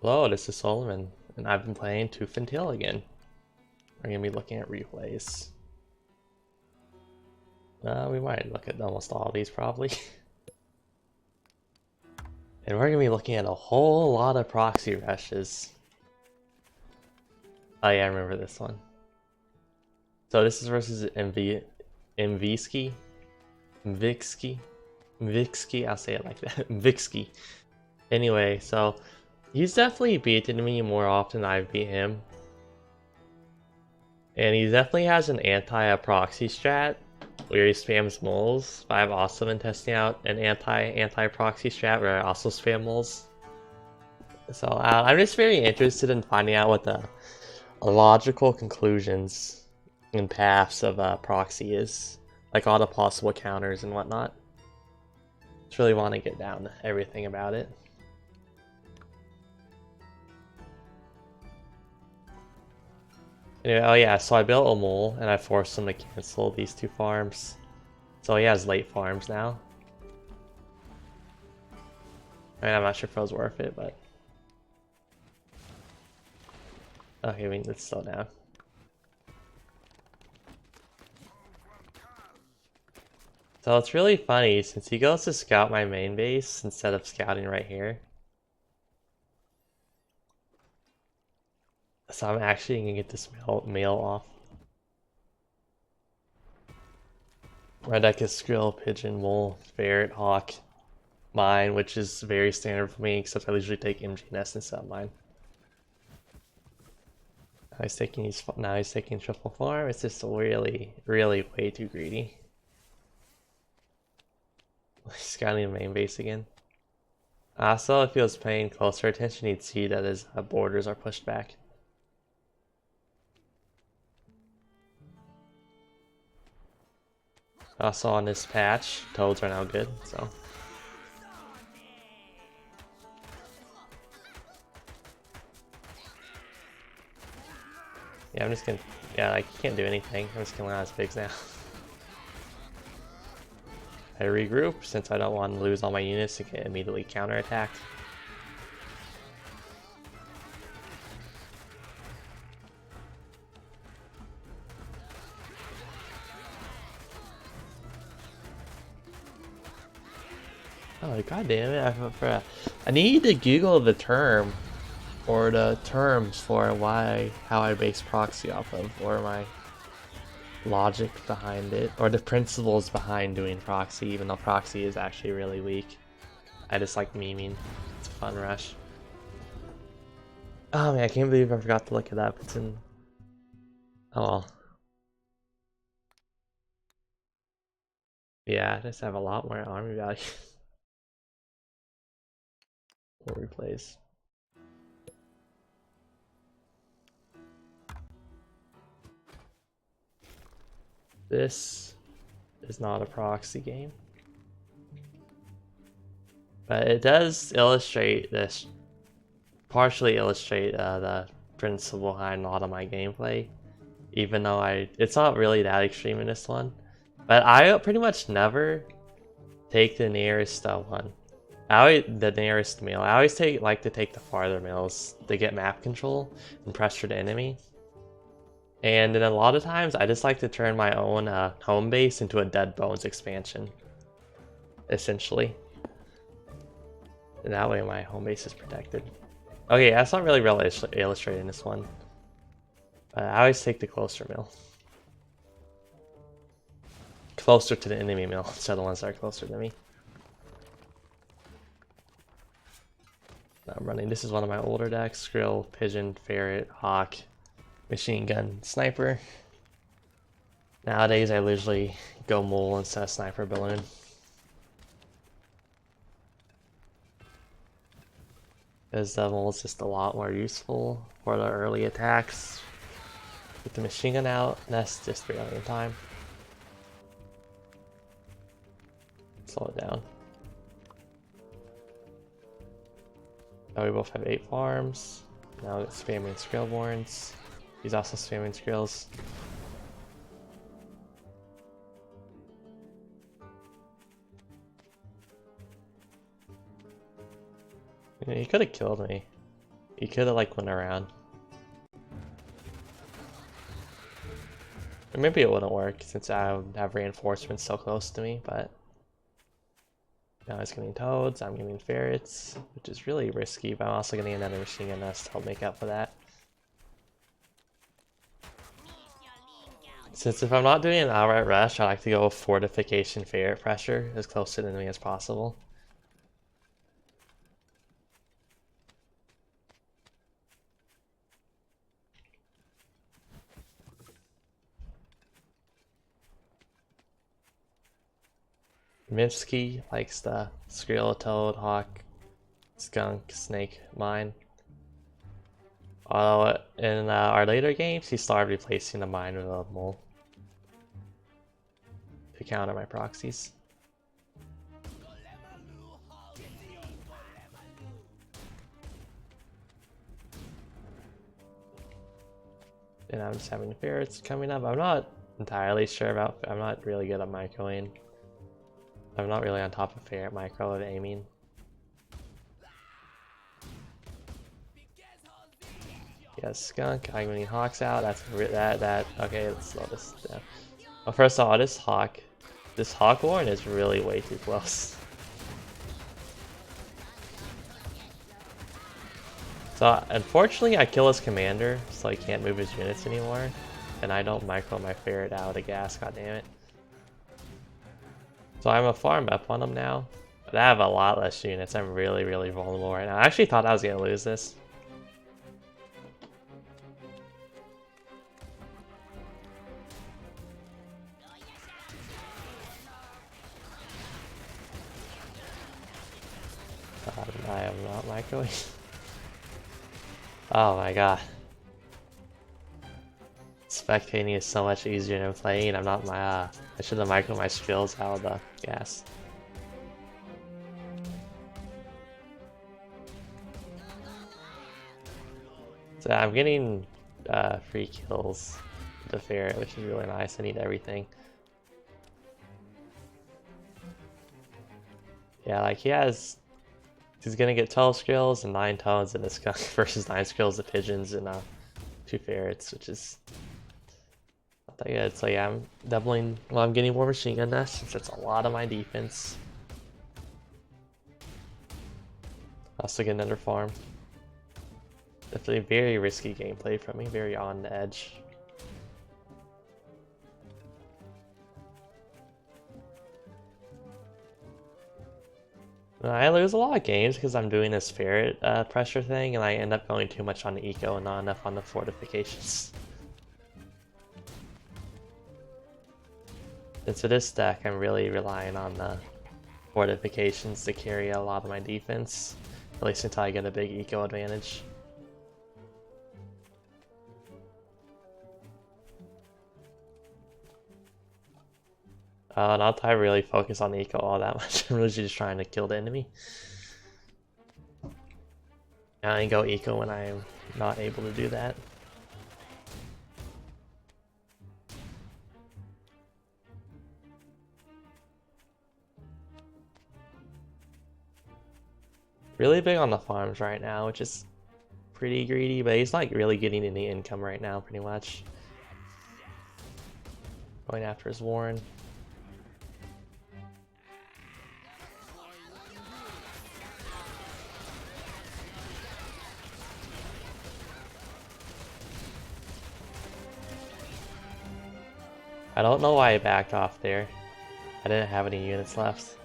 Hello, this is Solomon, and I've been playing Tooth and Tail again. We're gonna be looking at replays. We might look at almost all of these probably. And we're gonna be looking at a whole lot of proxy rushes. Oh yeah, I remember this one. So this is versus Mvsky? Mvixky, I'll say it like that. Mvixky. Anyway, so he's definitely beaten me more often than I've beat him. And he definitely has an anti-proxy strat where he spams moles, but I've also been testing out an anti-proxy strat where I also spam moles. So I'm just very interested in finding out what the logical conclusions and paths of proxy is, like all the possible counters and whatnot. Just really want to get down to everything about it. Anyway, oh yeah, so I built a mole and I forced him to cancel these two farms. So he has late farms now. I mean, I'm not sure if it was worth it, but... Okay, we need to slow down. So it's really funny, since he goes to scout my main base instead of scouting right here. So I'm actually gonna get this mail off. My deck is Skrill, Pigeon, Mole, Ferret, Hawk, Mine, which is very standard for me, except I usually take MG Nest instead of Mine. Now he's taking Triple Farm. It's just really, really way too greedy. He's scouting the main base again. Also, if he was paying closer attention, he'd see that his borders are pushed back. Also on this patch, toads are now good, so. Yeah, I'm just gonna, yeah, I can't do anything. I'm just gonna let his pigs now. I regroup since I don't want to lose all my units to get immediately counterattacked. Oh god damn it! I need to Google the term or the terms for how I base proxy off of, or my logic behind it, or the principles behind doing proxy, even though proxy is actually really weak. I just like memeing. It's a fun rush. Oh man, I can't believe I forgot to look it up. It's in... Oh well. Yeah, I just have a lot more army value. We'll replace. This is not a proxy game. But it does illustrate this, partially illustrate the principle behind a lot of my gameplay. Even though it's not really that extreme in this one. But I pretty much never take the nearest one. The nearest mill. I always like to take the farther mills to get map control and pressure the enemy. And then a lot of times I just like to turn my own home base into a Dead Bones expansion, essentially. And that way my home base is protected. Okay, that's not really illustrated in this one. I always take the closer mill. Closer to the enemy mill instead of the ones that are closer to me. I'm running. This is one of my older decks: Skrill, Pigeon, Ferret, Hawk, Machine Gun, Sniper. Nowadays I usually go Mole instead of Sniper Billionin. Because the Mole is just a lot more useful for the early attacks. Get the Machine Gun out, Nest just barely in time. Slow it down. Now we both have 8 farms. Now it's spamming Skrillborns. He's also spamming Skrills. He could have killed me. He could have like went around. Or maybe it wouldn't work since I have reinforcements so close to me, but now he's getting toads, I'm getting ferrets, which is really risky, but I'm also getting another machine gun nest to help make up for that. Since if I'm not doing an outright rush, I like to go with fortification ferret pressure as close to the enemy as possible. Mivsky likes the Skrill, Toad, Hawk, Skunk, Snake, Mine. Although in our later games, he started replacing the Mine with a Mole to counter my proxies. And I'm just having ferrets coming up. I'm not entirely sure about. I'm not really good at microing. I'm not really on top of ferret micro of aiming. Yeah, skunk. I'm getting hawks out. That's that. Okay, let's slow this down. Well, first of all, this hawk warren is really way too close. So unfortunately, I kill his commander, so he can't move his units anymore, and I don't micro my ferret out of gas. God damn it! So I'm a farm up on him now, but I have a lot less units. I'm really vulnerable right now. I actually thought I was gonna lose this. I am not microing. Oh my god. Spectating is so much easier than playing. I'm not I should have microed my skills out of the gas. So I'm getting free kills with the ferret, which is really nice. I need everything. Yeah, like he's gonna get 12 skills and 9 toads in this skunk versus 9 skills of pigeons and 2 ferrets, which is not that good. So yeah, I'm doubling. Well, I'm getting more machine gun nests since that's a lot of my defense. Also get another farm. Definitely very risky gameplay from me, very on the edge. I lose a lot of games because I'm doing this ferret pressure thing, and I end up going too much on the eco and not enough on the fortifications. And so this deck, I'm really relying on the fortifications to carry a lot of my defense, at least until I get a big eco advantage. Not that I really focus on the eco all that much. I'm really just trying to kill the enemy. And I go eco when I'm not able to do that. Really big on the farms right now, which is pretty greedy, but he's not really getting any income right now, pretty much. Going after his warren. I don't know why I backed off there. I didn't have any units left.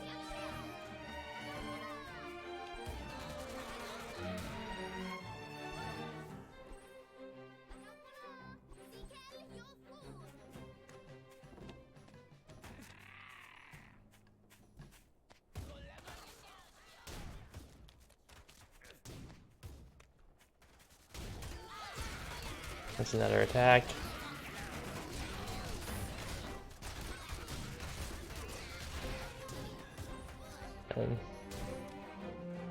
That's another attack.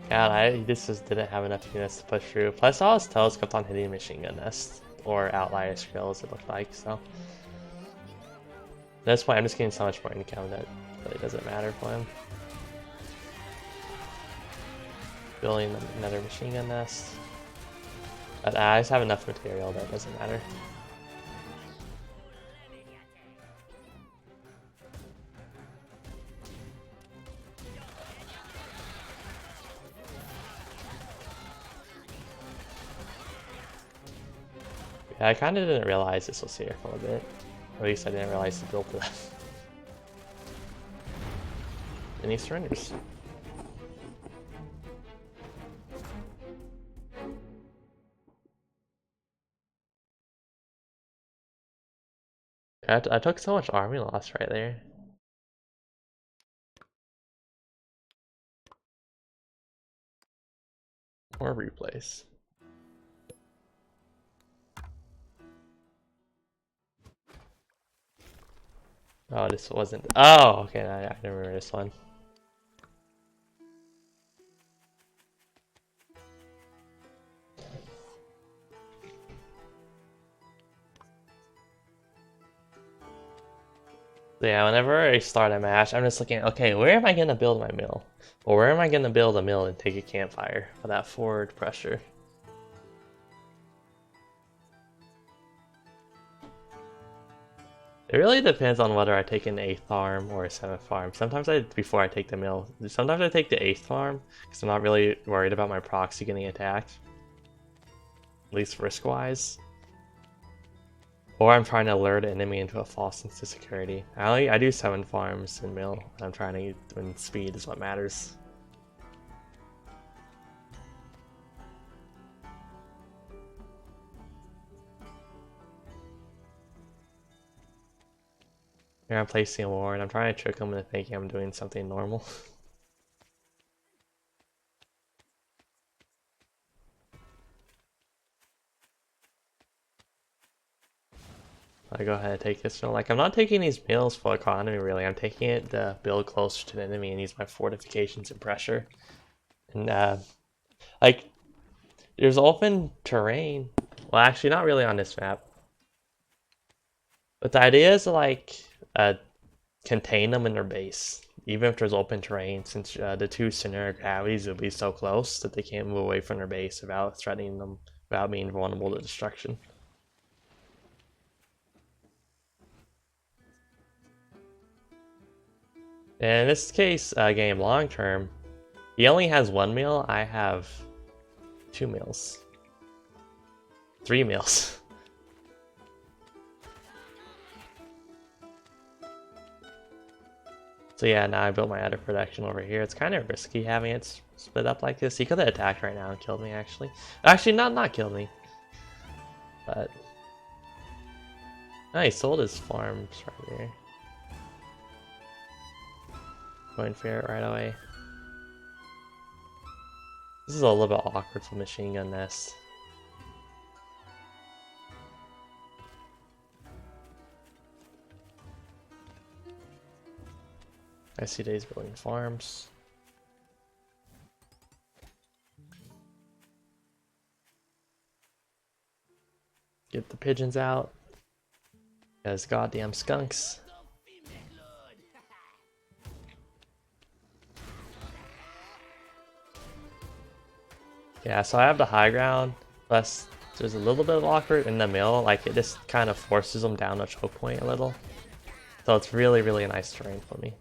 God, this just didn't have enough units to push through. Plus, all his toes kept on hitting machine gun nests or outlier skills, it looked like. So that's why I'm just getting so much more income that it really doesn't matter for him. Building another machine gun nest. But I just have enough material that doesn't matter. Yeah, I kind of didn't realize this was here for a bit. Or at least I didn't realize to build it. And he surrenders. I took so much army loss right there. More replays. Oh, this wasn't. Oh, okay. I remember this one. So yeah, whenever I start a match, I'm just looking, okay, where am I going to build my mill? Or where am I going to build a mill and take a campfire for that forward pressure? It really depends on whether I take an 8th farm or a 7th farm. Sometimes before I take the mill, sometimes I take the 8th farm because I'm not really worried about my proxy getting attacked. At least risk-wise. Or I'm trying to lure the enemy into a false sense of security. I do 7 farms in mill. I'm trying to win speed is what matters. Here I'm placing a ward. I'm trying to trick them into thinking I'm doing something normal. I go ahead and take this mill. Like, I'm not taking these mills for economy, really. I'm taking it to build closer to the enemy and use my fortifications and pressure. And, like, there's open terrain. Well, actually, not really on this map. But the idea is to, like, contain them in their base. Even if there's open terrain, since the 2 center of gravities will be so close that they can't move away from their base without threatening them, without being vulnerable to destruction. In this case, game long term, he only has 1 meal. I have 2 meals, 3 meals. So yeah, now I built my other production over here. It's kind of risky having it split up like this. He could have attacked right now and killed me, actually. Actually, not killed me. But no, he sold his farms right here. Going for it right away. This is a little bit awkward for machine gun nest. I see that he's building farms. Get the pigeons out. Those goddamn skunks. Yeah, so I have the high ground, plus there's a little bit of awkward in the middle, like it just kind of forces them down the choke point a little. So it's really, really nice terrain for me.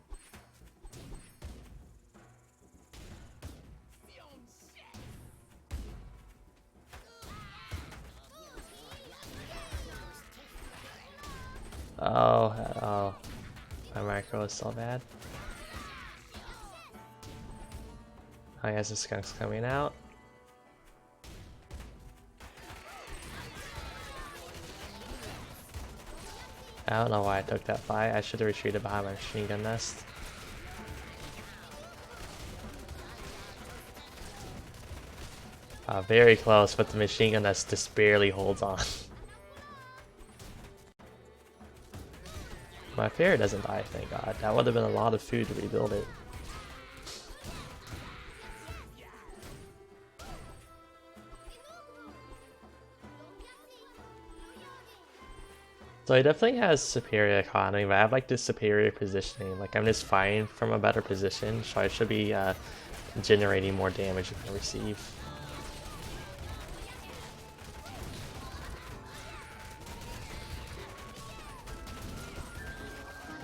Oh, my micro is so bad. Oh, he has the skunks coming out. I don't know why I took that fight. I should have retreated behind my machine gun nest. Very close, but the machine gun nest just barely holds on. My ferret doesn't die, thank god. That would have been a lot of food to rebuild it. So he definitely has superior economy, but I have like this superior positioning. Like I'm just fighting from a better position, so I should be generating more damage if I receive.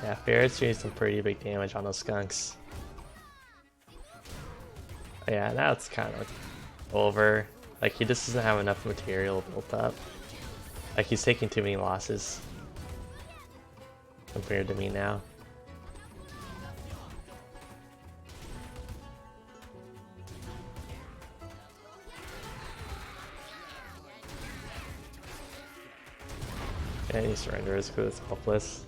Yeah, Ferret's doing some pretty big damage on those skunks. Yeah, now it's kind of over. Like, he just doesn't have enough material built up. Like, he's taking too many losses compared to me now. And he surrenders because it's helpless.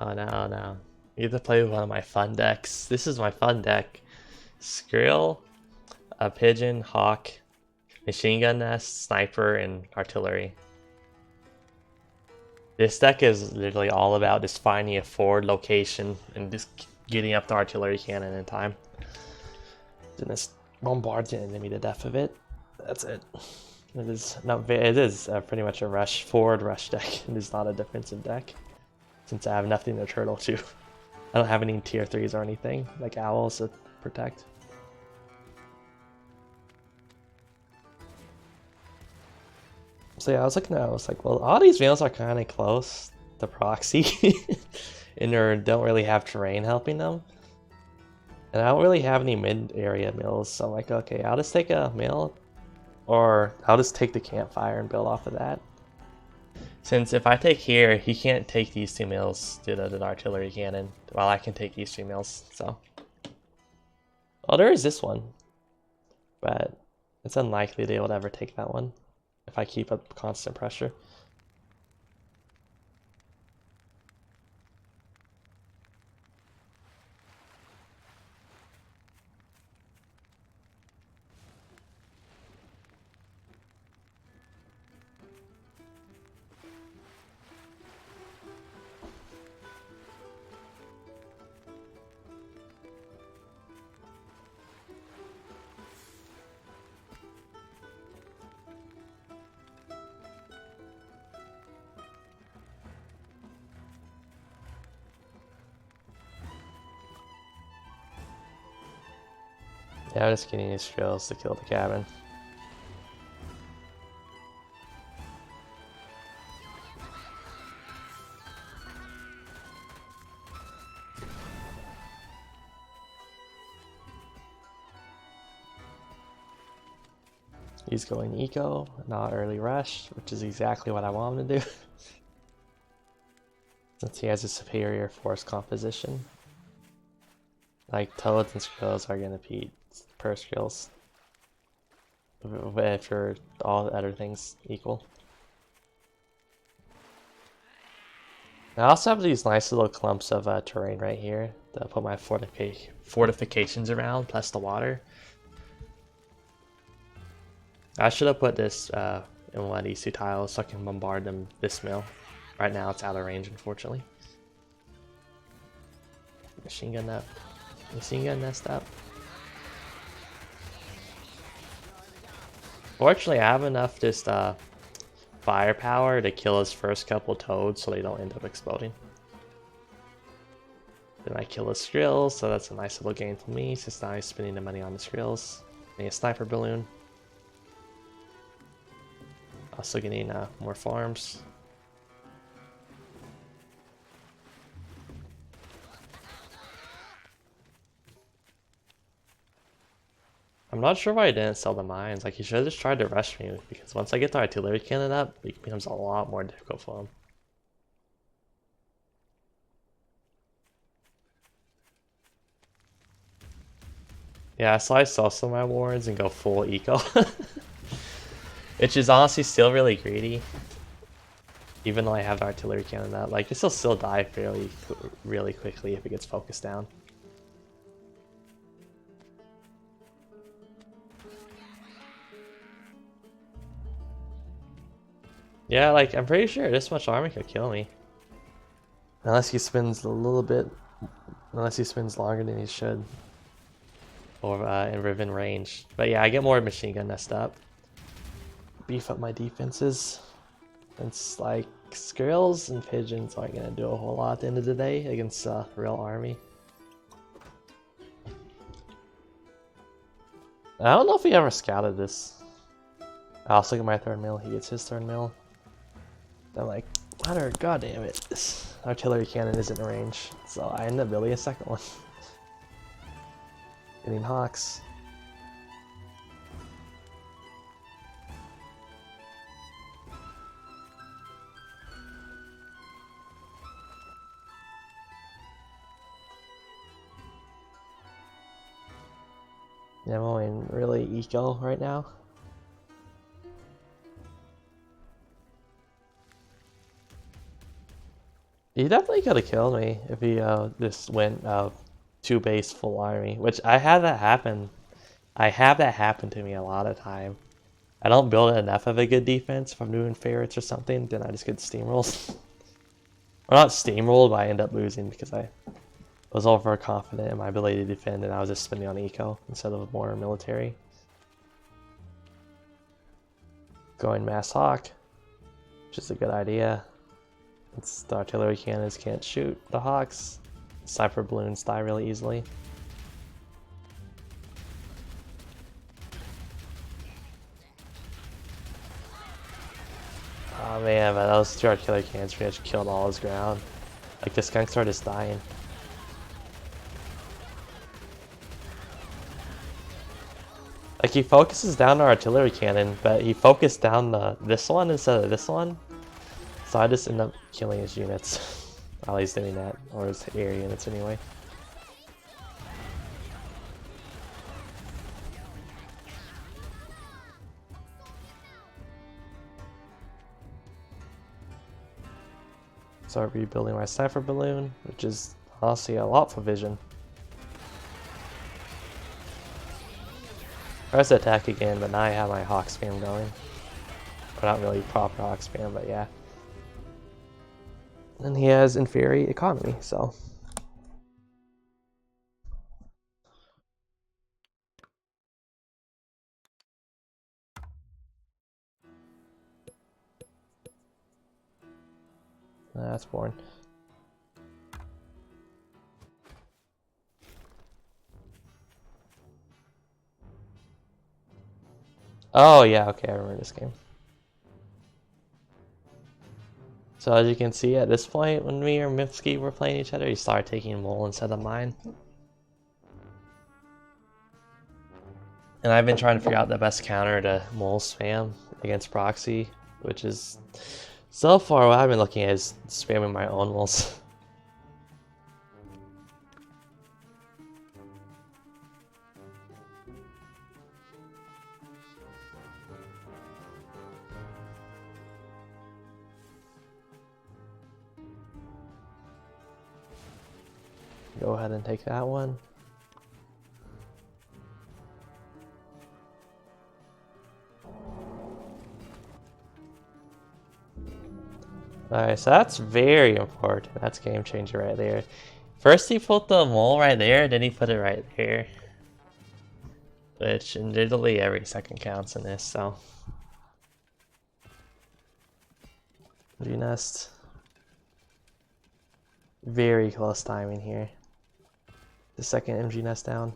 Oh no, no. You have to play with one of my fun decks. This is my fun deck. Skrill, a Pigeon, Hawk, Machine Gun Nest, Sniper, and Artillery. This deck is literally all about just finding a forward location and just getting up the artillery cannon in time. Then just bombard the enemy to death of it. That's it. It is pretty much a forward rush deck. It is not a defensive deck, since I have nothing to turtle to. I don't have any tier 3s or anything, like owls to protect. So yeah, I was looking at it, I was like, well, all these meals are kind of close to Proxy, and they don't really have terrain helping them. And I don't really have any mid-area mills, so I'm like, okay, I'll just take a mill, or I'll just take the campfire and build off of that. Since if I take here, he can't take these 2 mills due to the artillery cannon, while I can take these 3 mills, so. Well, there is this one, but it's unlikely they would ever take that one if I keep up constant pressure. Yeah, I'm just getting these drills to kill the cabin. He's going eco, not early rush, which is exactly what I want him to do. Since he has a superior force composition. Like, toads and skrills are gonna beat per skills if you're all the other things equal. I also have these nice little clumps of terrain right here that I put my fortifications around, plus the water. I should have put this in one of these 2 tiles so I can bombard them this mill. Right now it's out of range, unfortunately. Machine gun up. Machine gun nest up. Fortunately, I have enough just firepower to kill his first couple toads so they don't end up exploding. Then I kill his skrills, so that's a nice little gain for me since now he's spending the money on the skrills. Getting a sniper balloon. Also getting more farms. I'm not sure why I didn't sell the mines. Like, he should have just tried to rush me, because once I get the artillery cannon up, it becomes a lot more difficult for him. Yeah, so I sell some of my wards and go full eco. Which is honestly still really greedy. Even though I have the artillery cannon up. Like, this will still die really quickly if it gets focused down. Yeah, like, I'm pretty sure this much armor could kill me. Unless he spins unless he spins longer than he should. Or in Riven range. But yeah, I get more machine gun nest up. Beef up my defenses. It's like Squirrels and pigeons aren't gonna do a whole lot at the end of the day against a real army. I don't know if he ever scouted this. I also get my third mill, he gets his third mill. I'm like, god damn it, this artillery cannon isn't in range. So I end up building a second one. Getting hawks. Yeah, I'm going really eco right now. He definitely could have killed me if he just went 2 base full army, which I have that happen. I have that happen to me a lot of time. I don't build enough of a good defense if I'm doing ferrets or something, then I just get steamrolled. Or not steamrolled, but I end up losing because I was overconfident in my ability to defend and I was just spending on eco instead of more military. Going mass hawk, which is a good idea. It's the artillery cannons can't shoot the hawks. Sniper balloons die really easily. Oh man, but those 2 artillery cannons pretty much killed all his ground. Like the skunk started just dying. Like he focuses down the artillery cannon, but he focused down this one instead of this one. So I just end up killing his units while he's doing that, or his air units anyway. Start rebuilding my sniper balloon, which is honestly a lot for vision. Tries to attack again, but now I have my hawk spam going. Or not really proper hawk spam, but yeah. And he has inferior economy, so. That's boring. Oh yeah, okay, I remember this game. So as you can see at this point, when me or Mipsky were playing each other, he started taking mole instead of mine. And I've been trying to figure out the best counter to mole spam against Proxy, which is, so far what I've been looking at is spamming my own moles. Go ahead and take that one. Alright, so that's very important. That's game changer right there. First he put the mole right there, then he put it right there. Which literally every second counts in this, so. G-nest. Very close timing here. The second MG nest down.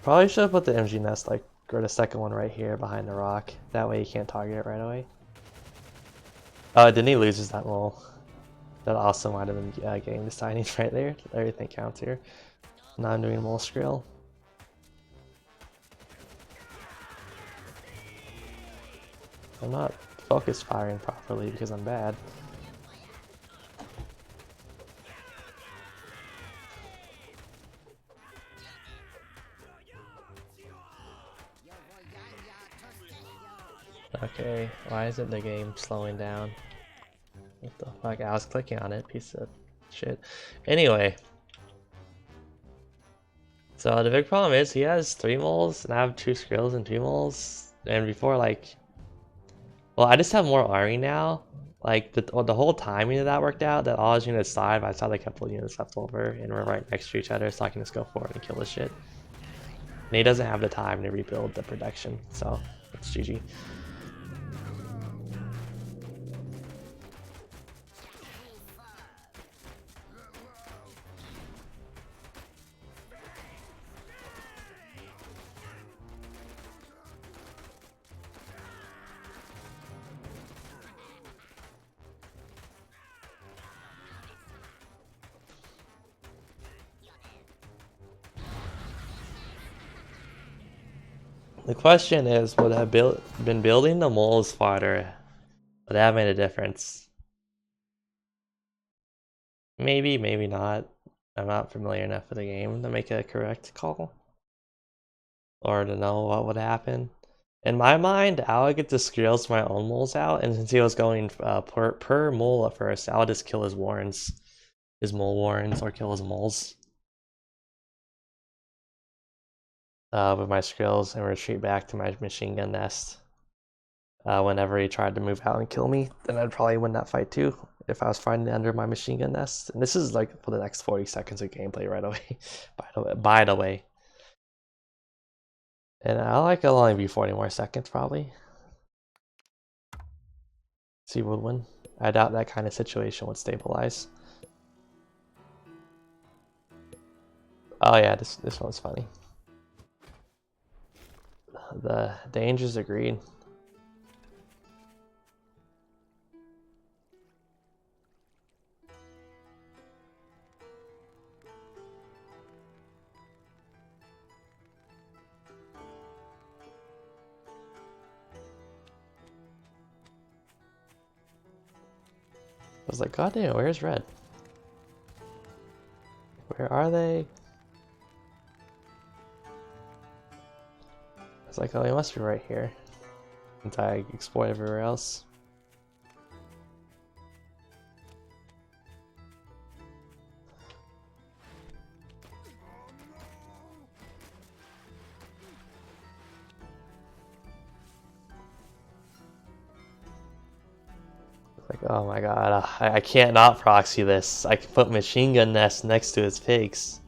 Probably should have put the MG nest like, or the second one right here behind the rock. That way you can't target it right away. Oh, then he loses that mole. That also might have been getting the signings right there. Everything counts here. Now I'm doing mole skrill. I'm not focus firing properly because I'm bad. Okay, why isn't the game slowing down? What the fuck? I was clicking on it, piece of shit. Anyway. So the big problem is he has 3 moles and I have 2 skrills and 2 moles. And before like Well, I just have more army now. Like the whole timing of that worked out. That all his units died, but I saw a couple of units left over, and we're right next to each other, so I can just go forward and kill this shit. And he doesn't have the time to rebuild the production, so it's GG. The question is, would I have been building the moles farther? Would that have made a difference? Maybe, maybe not. I'm not familiar enough with the game to make a correct call. Or to know what would happen. In my mind, I would get the skills my own moles out, and since he was going per mole at first, I would just kill his warrens. His mole warrens, or kill his moles. With my skills and retreat back to my machine gun nest. Whenever he tried to move out and kill me, then I'd probably win that fight too if I was fighting under my machine gun nest. And this is like for the next 40 seconds of gameplay right away. by the way. And I like it'll only be 40 more seconds probably. See who would win. I doubt that kind of situation would stabilize. Oh yeah, this one's funny. The dangers agreed. I was like, God damn, where's red? Where are they? I was like, oh, they must be right here. Until I explore everywhere else. Like, oh my god, I can't not proxy this. I can put machine gun nest next to his pigs.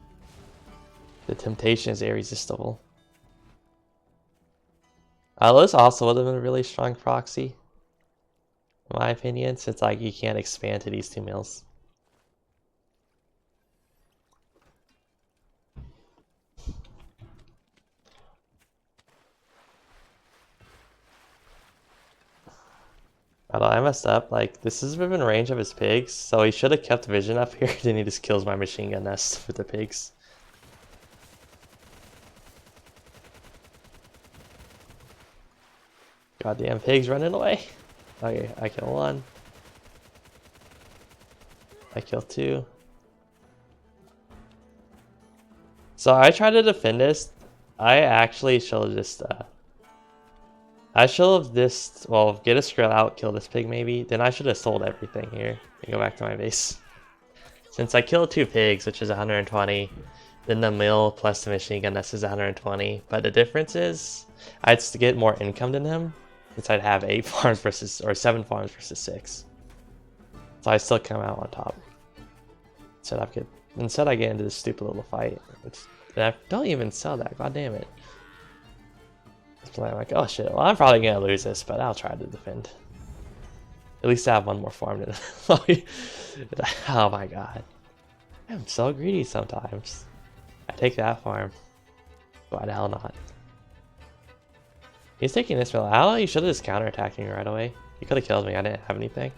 The temptation is irresistible. This also would have been a really strong proxy, in my opinion, since like you can't expand to these 2 mills. I messed up. Like, this is within range of his pigs, so he should have kept vision up here, then he just kills my machine gun nest with the pigs. Goddamn pigs running away. Okay, I kill 1. I kill 2. So I try to defend this. I actually should have just I should have just, well, get a scroll out, kill this pig maybe. Then I should have sold everything here and go back to my base. Since I killed 2 pigs, which is 120, then the mill plus the machine gun, this is 120. But the difference is, I'd get more income than him, since I'd have 8 farms versus, or 7 farms versus 6. So I still come out on top. Instead I get into this stupid little fight. I don't even sell that, god damn it. I'm like, oh shit, well I'm probably gonna lose this, but I'll try to defend. At least I have 1 more farm than oh my god. I'm so greedy sometimes. I take that farm. Why the hell not? He's taking this mill. How you should have just counterattacked me right away. He could have killed me, I didn't have anything.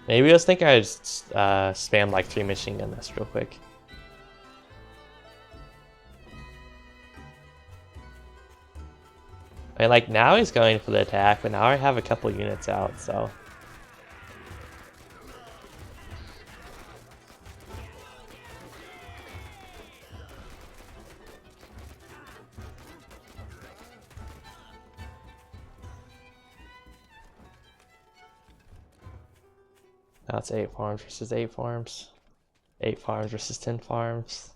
Maybe I was thinking I just spam like 3 machine gun nests real quick. I mean, like, now he's going for the attack, but now I have a couple units out, so. Now it's 8 farms versus 8 farms. 8 farms versus 10 farms.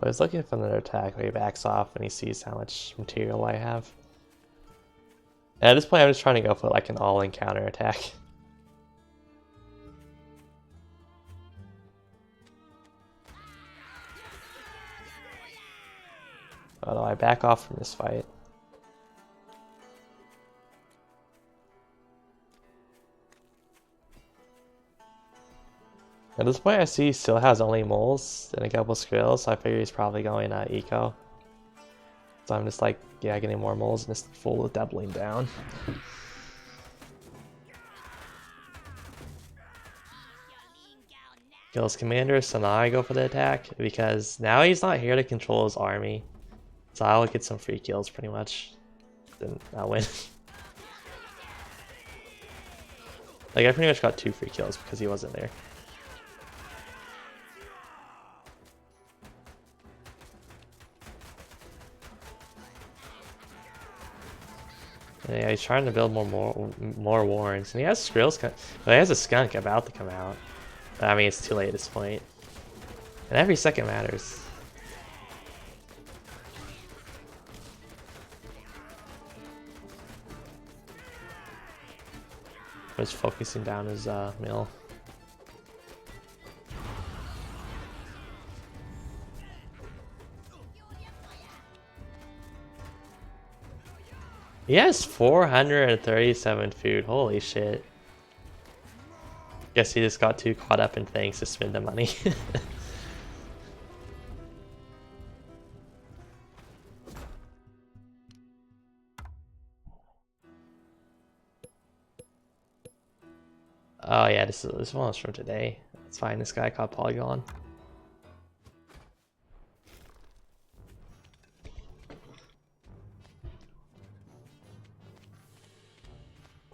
I was looking for another attack where he backs off when he sees how much material I have. And at this point I'm just trying to go for like an all-in counter attack. Although I back off from this fight. At this point I see he still has only moles and a couple skrills, so I figure he's probably going eco. So I'm just like, yeah, getting more moles and just full of doubling down. Kills commander, so now I go for the attack because now he's not here to control his army. So I'll get some free kills pretty much. Then I'll win. Like I pretty much got 2 free kills because he wasn't there. Yeah, he's trying to build more warrens, and he has skrills. Well, he has a skunk about to come out. But, I mean, it's too late at this point. And every second matters. Just focusing down his mill. He has 437 food. Holy shit. Guess he just got too caught up in things to spend the money. Oh yeah, this one was from today. It's fine. This guy caught Polygon.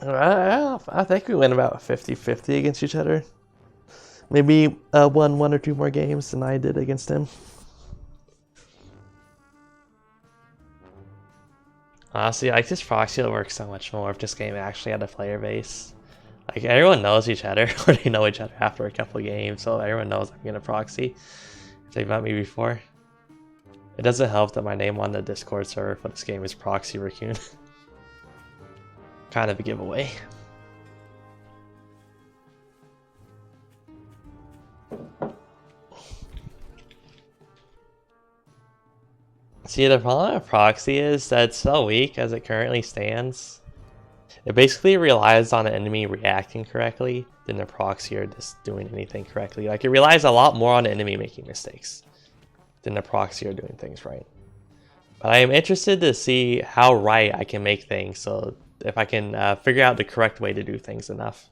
I think we win about 50-50 against each other. Maybe won 1 or 2 more games than I did against him. Honestly, like this proxy will work so much more if this game actually had a player base. Like everyone knows each other, or they know each other after a couple of games, so everyone knows I'm gonna proxy if they've met me before. It doesn't help that my name on the Discord server for this game is Proxy Raccoon. Kind of a giveaway. See, the problem with Proxy is that it's so weak as it currently stands. It basically relies on an enemy reacting correctly than the proxy or just doing anything correctly. Like it relies a lot more on the enemy making mistakes than the proxy or doing things right. But I am interested to see how right I can make things, so if I can figure out the correct way to do things enough.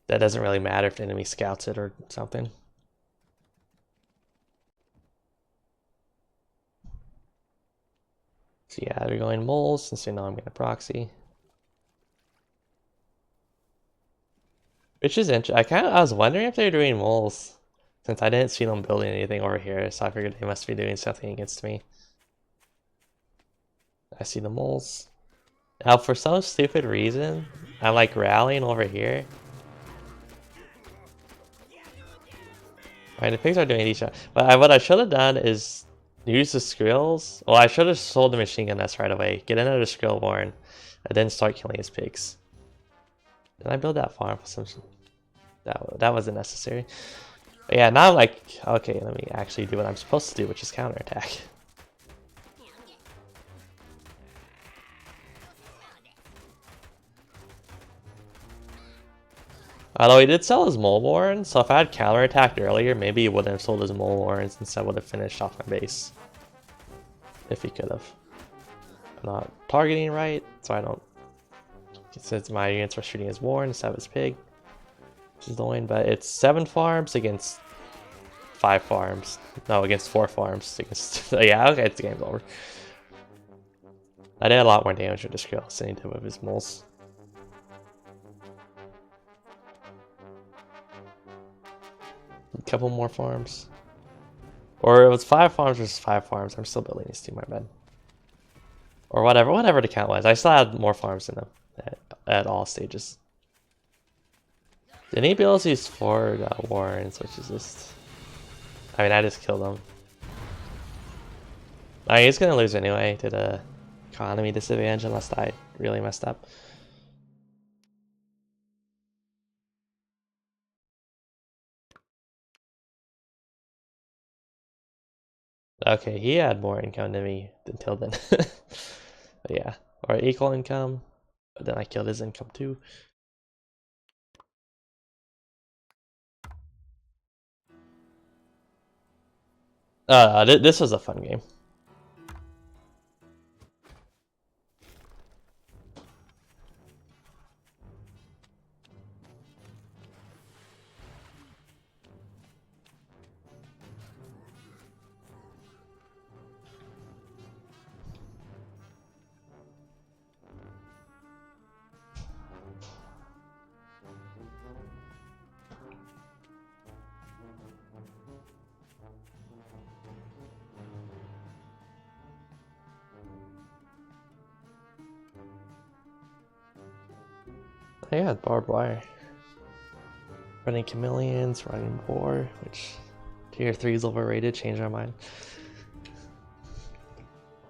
That doesn't really matter if the enemy scouts it or something. So yeah, they're going moles since they know I'm going to proxy. Which is interesting. I was wondering if they're doing moles, since I didn't see them building anything over here, so I figured they must be doing something against me. I see the moles. Now, for some stupid reason, I'm like rallying over here. Right, the pigs are doing each other. But what I should have done is use the skrills. Well, I should have sold the machine gun nest right away. Get another skrill warren, and then start killing his pigs. Did I build that farm for some? That wasn't necessary. But yeah, now I'm like, okay, let me actually do what I'm supposed to do, which is counterattack. Although he did sell his mole warrens, so if I had counterattacked earlier, maybe he wouldn't have sold his mole warrens, instead would have finished off my base. If he could have. I'm not targeting right, so I don't. Since my units were shooting his warren instead of his pig, which is annoying, but it's 7 farms against 5 farms. No, against 4 farms. Against yeah, okay, the game's over. I did a lot more damage with this skill than he did with his moles. A couple more farms. Or it was 5 farms versus 5 farms. I'm still building these 2, my bad. Or whatever the count was. I still had more farms than them at all stages. Then he builds these 4 warrens, which is just... I mean, I just killed them. He's gonna lose anyway to the economy disadvantage unless I really messed up. Okay, he had more income than me until then. But yeah, or equal income, but then I killed his income too. This was a fun game. I got barbed wire. Running chameleons, running war, which tier 3 is overrated, change my mind.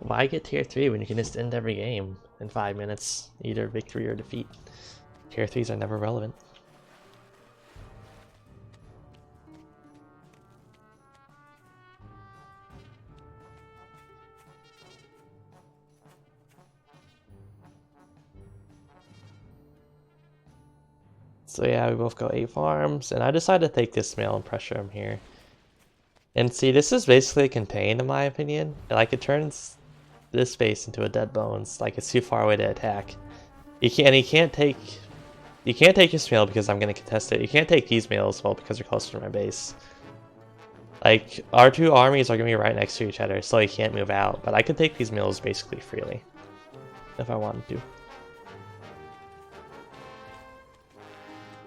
Why get tier 3 when you can just end every game in 5 minutes, either victory or defeat? Tier 3s are never relevant. So yeah, we both go 8 farms, and I decided to take this mail and pressure him here. And see, this is basically contained in my opinion. Like, it turns this space into a dead bones. Like, it's too far away to attack. You can't take his mail because I'm gonna contest it. You can't take these mails as well because they're closer to my base. Like, our two armies are gonna be right next to each other, so he can't move out. But I could take these mails basically freely if I wanted to.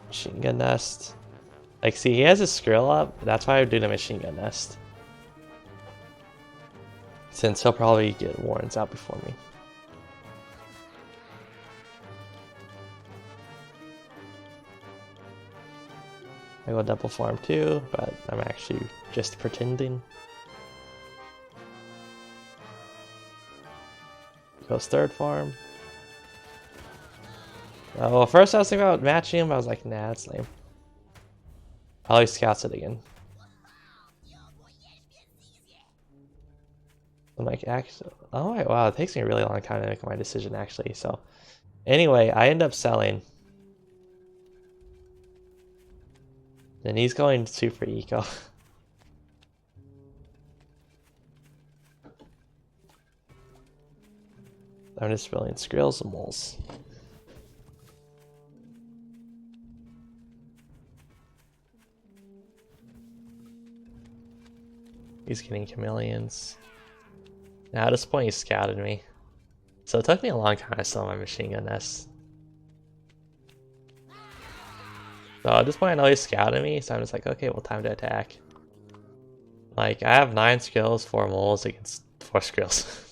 Machine gun nest. Like, see, he has his skrill up. That's why I would do the machine gun nest. Since he'll probably get warrants out before me. I go double farm too, but I'm actually just pretending. Goes third farm. Well, first I was thinking about matching him, but I was like, nah, that's lame. Probably scouts it again. I'm like, actually, oh wow, it takes me a really long time to make my decision actually. So, anyway, I end up selling. And he's going super eco. I'm just building skrills and moles. He's getting chameleons. Now at this point he scouted me. So it took me a long time to sell my machine gun nest. So at this point I know he scouted me, so I'm just like, okay, well, time to attack. Like, I have 9 skills, 4 moles against 4 skrills.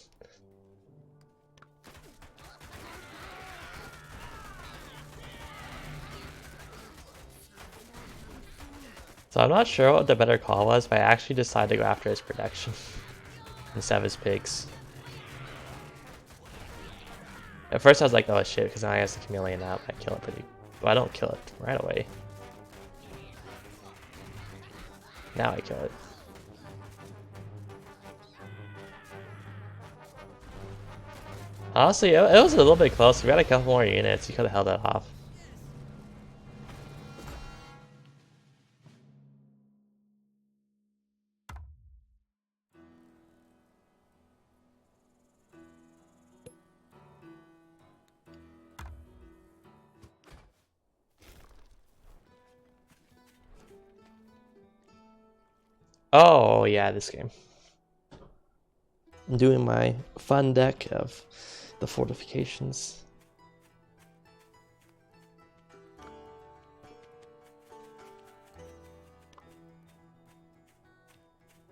So I'm not sure what the better call was, but I actually decided to go after his production instead of his pigs. At first I was like, oh shit, because now he has the chameleon out, I kill it but I don't kill it right away. Now I kill it. Honestly, it was a little bit close. We got a couple more units, you could have held that off. Oh yeah, this game. I'm doing my fun deck of the fortifications.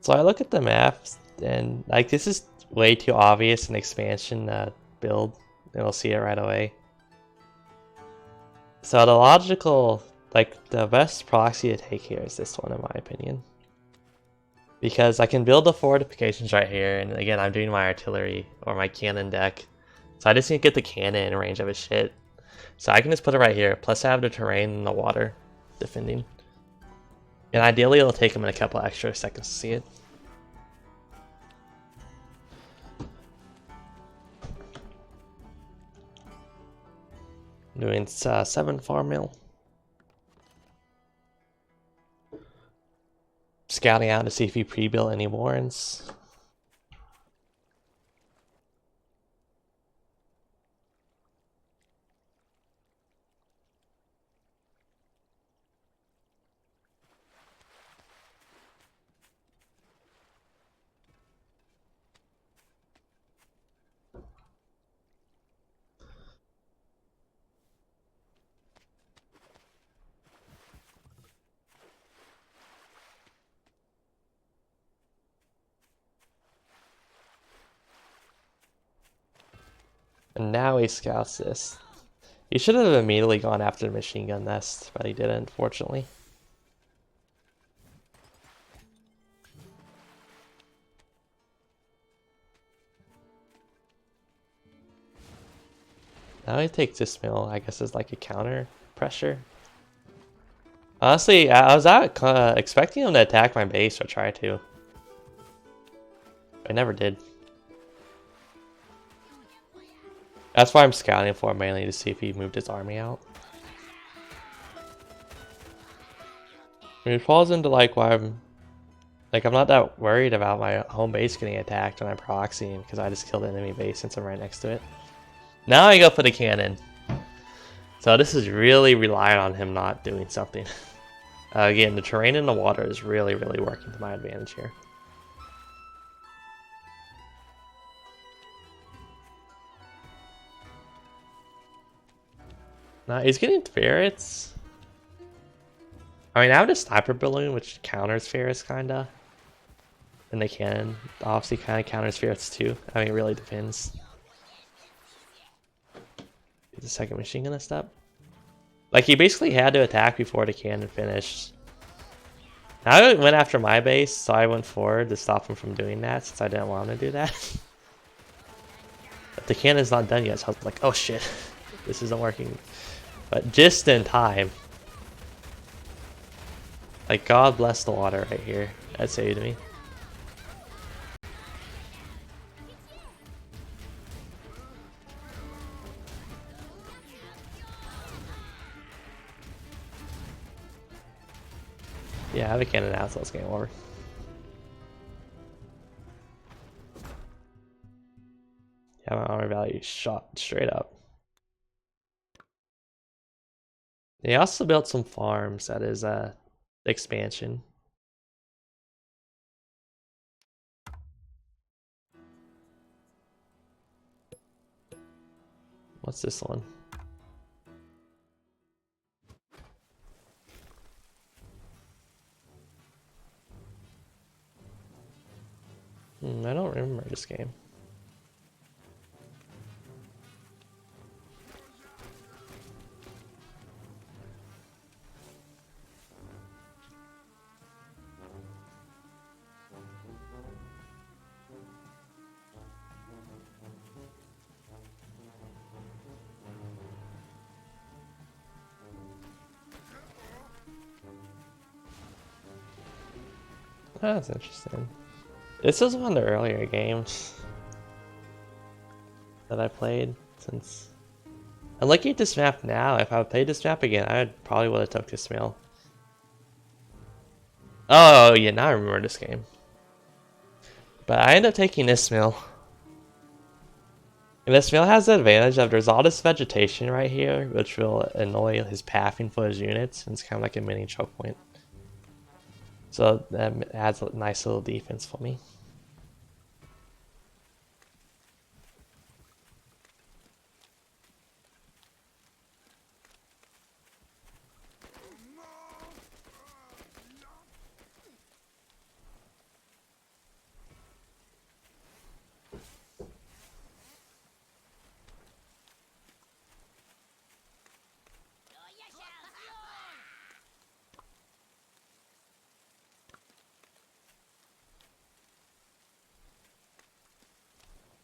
So I look at the maps and like, this is way too obvious an expansion build, and we'll see it right away. So the logical, like the best proxy to take here is this one in my opinion. Because I can build the fortifications right here, and again, I'm doing my artillery or my cannon deck. So I just need to get the cannon in range of his shit. So I can just put it right here, plus I have the terrain and the water defending. And ideally it'll take him in a couple extra seconds to see it. Doing 7 farm mill. Scouting out to see if he pre-built any warrants. And now he scouts this. He should have immediately gone after the machine gun nest, but he didn't, fortunately. Now he takes this mill, I guess, as like a counter pressure. Honestly, I was expecting him to attack my base or try to. I never did. That's why I'm scouting for him, mainly to see if he moved his army out. I mean, it falls into like why I'm not that worried about my home base getting attacked when I'm proxying because I just killed the enemy base since I'm right next to it. Now I go for the cannon. So this is really relying on him not doing something. Again, the terrain in the water is really working to my advantage here. Now he's getting ferrets. I mean, I have a sniper balloon which counters ferrets kinda. And the cannon obviously kinda counters ferrets too. I mean, it really depends. Is the second machine gonna step? Like, he basically had to attack before the cannon finished. Now I went after my base, so I went forward to stop him from doing that since I didn't want him to do that. But the cannon's not done yet, so I was like, oh shit, this isn't working. But just in time. Like, God bless the water right here. That saved me. Yeah, I have a cannon now, so let's game over. Yeah, my armor value shot straight up. They also built some farms, that is expansion. What's this one? I don't remember this game. Oh, that's interesting. This was one of the earlier games that I played since. I'm looking at this map now. If I would play this map again, I probably would have took this mill. Oh yeah, now I remember this game. But I ended up taking this mill. And this mill has the advantage of there's all this vegetation right here, which will annoy his pathing for his units, and it's kind of like a mini choke point. So that adds a nice little defense for me.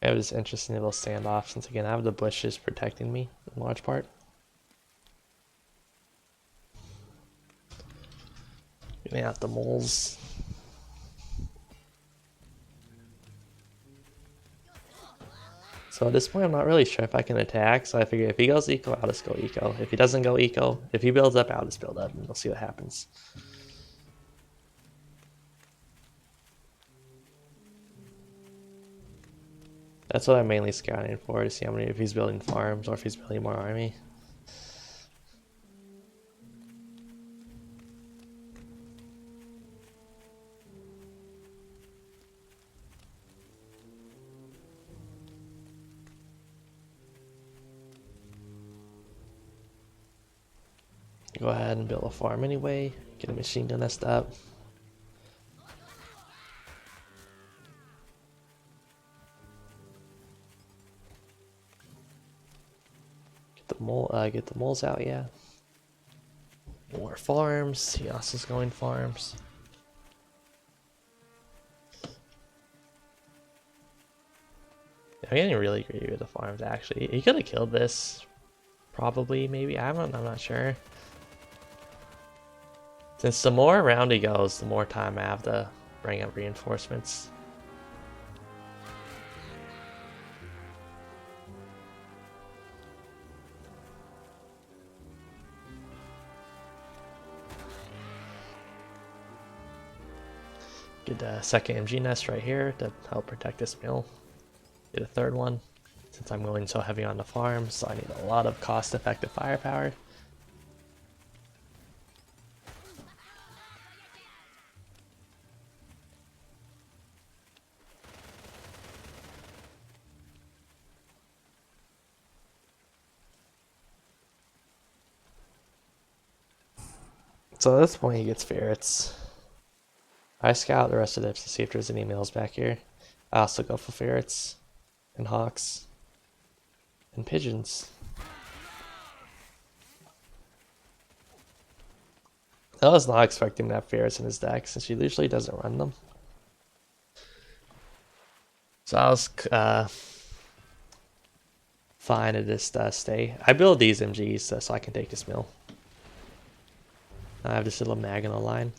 I have this interesting little standoff since again I have the bushes protecting me in large part. Getting out the moles. So at this point I'm not really sure if I can attack, so I figure if he goes eco, I'll just go eco. If he doesn't go eco, if he builds up, I'll just build up and we'll see what happens. That's what I'm mainly scouting for, to see how many, if he's building farms or if he's building more army. Go ahead and build a farm anyway. Get a machine gun nest up. Get the moles out, yeah. More farms. He also is going farms. I'm getting really greedy with the farms. Actually, he could have killed this. Probably, maybe. I'm not sure. Since the more around he goes, the more time I have to bring up reinforcements. Get a second MG nest right here to help protect this mill. Get a third one, since I'm going so heavy on the farm, so I need a lot of cost-effective firepower. So at this point he gets ferrets. I scout the rest of this to see if there's any mills back here. I also go for ferrets and hawks and pigeons. I was not expecting to have ferrets in his deck since he usually doesn't run them. So I was fine to just stay. I build these MGs so I can take this mill. I have this little mag on the line.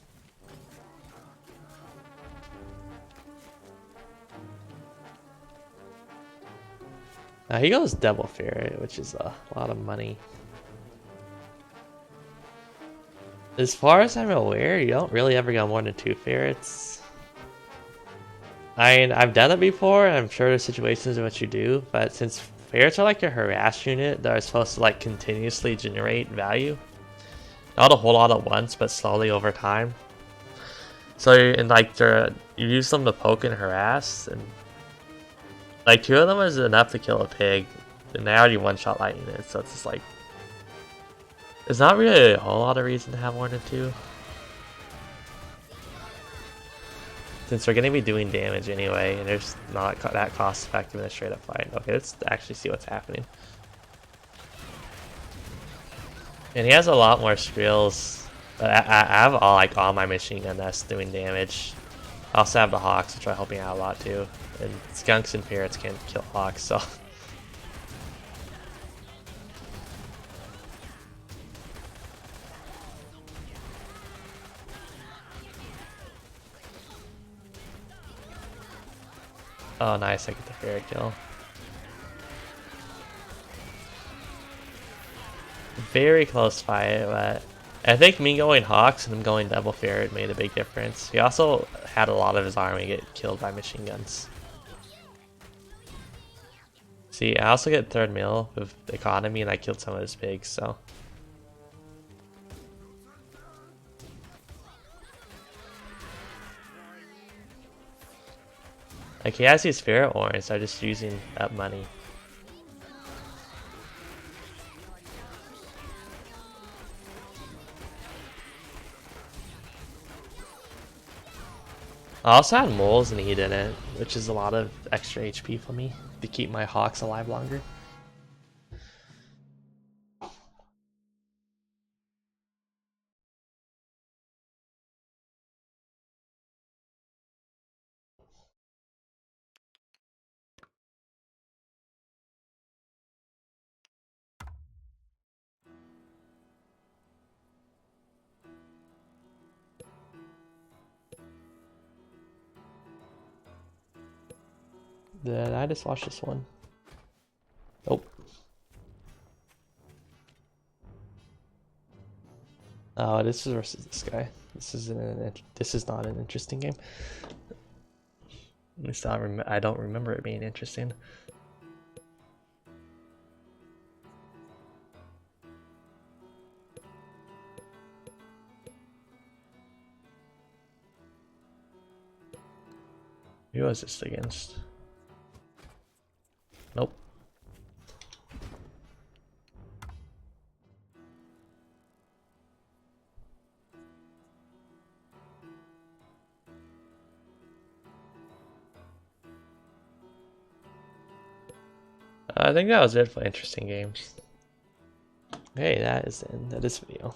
He goes double ferret, which is a lot of money. As far as I'm aware, you don't really ever go more than 2 ferrets. I mean, I've done it before, and I'm sure there's situations in which you do, but since ferrets are like a harass unit that are supposed to like continuously generate value, not a whole lot at once, but slowly over time. So and like you use them to poke and harass, and like 2 of them is enough to kill a pig, and they already one-shot light units, so it's just like there's not really a whole lot of reason to have more than 2. Since we're going to be doing damage anyway, and there's not that cost effective in a straight up fight. Okay, let's actually see what's happening. And he has a lot more skills. But I have all my machine gun nests doing damage. I also have the hawks, which are helping out a lot too. And skunks and ferrets can't kill hawks, so. Oh, nice! I get the ferret kill. Very close fight, but I think me going hawks and him going double ferret made a big difference. He also had a lot of his army get killed by machine guns. See, I also get 3rd mill with economy, and I killed some of his pigs, so. Like, he has these ferret orange, so I'm just using up money. I also had moles and he didn't, which is a lot of extra HP for me to keep my hawks alive longer. Did I just watch this one? Nope. Oh, this is versus this guy. This is not an interesting game. At least I don't remember it being interesting. Who was this against? Nope. I think that was it for interesting games. Okay, that is the end of this video.